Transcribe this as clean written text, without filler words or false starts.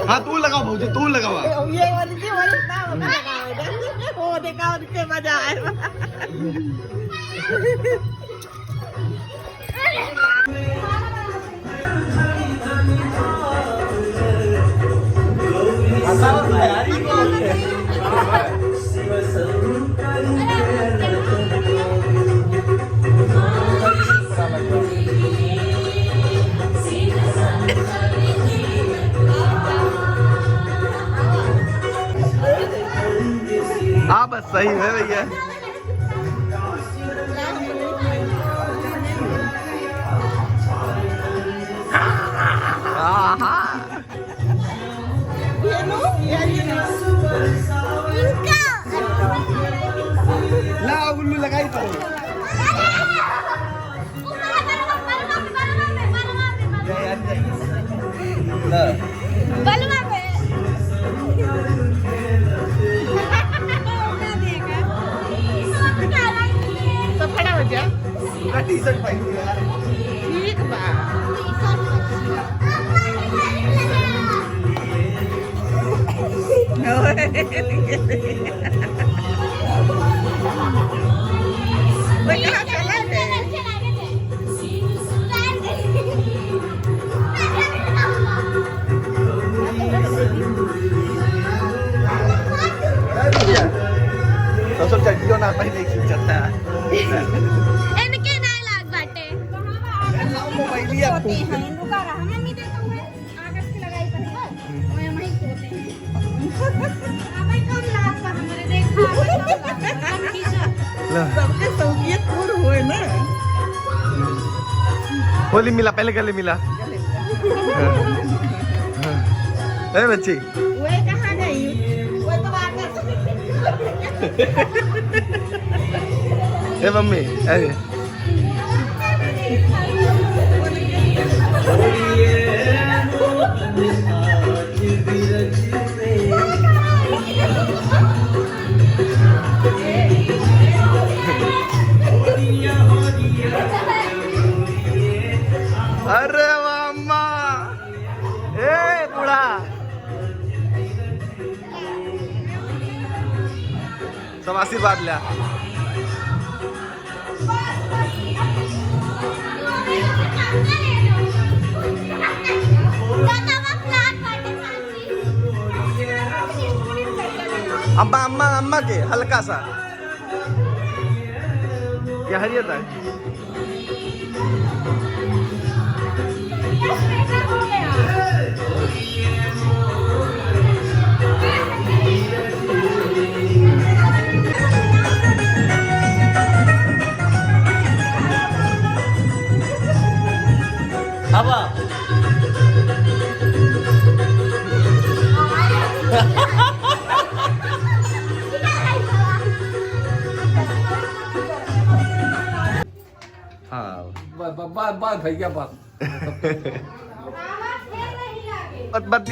हाँ तू लगाओ भाजी, तू लगावा. ये वाली हो देखा उनके मजा आए. हाँ बस सही है भैया. ला उल्लू लगाई तो टी शर्ट पहन यार. ठीक बा. तो सब चड्डियों ना पहले खींचता है. इनके ना लाग बाटे मोबाइल लिया होते हैं रुका रहा मम्मी देखो मैं आगस की लगाई पर मैं वहीं होते हैं अबे कौन लाग पर हमारे देखा कम खींचा सबके सौकियत पूर्ण हुए ना. होली मिला, पहले गले मिला. अरे बच्ची वे कहाँ गई? वो तो बात ए मम्मी अरे अरे अम्मा ए बूढ़ा सब आशीर्वाद लिया. अम्मा अम्मा अम्मा के हल्का सा क्या हरियत है. Apa? हाँ बात भैया बात बत्ती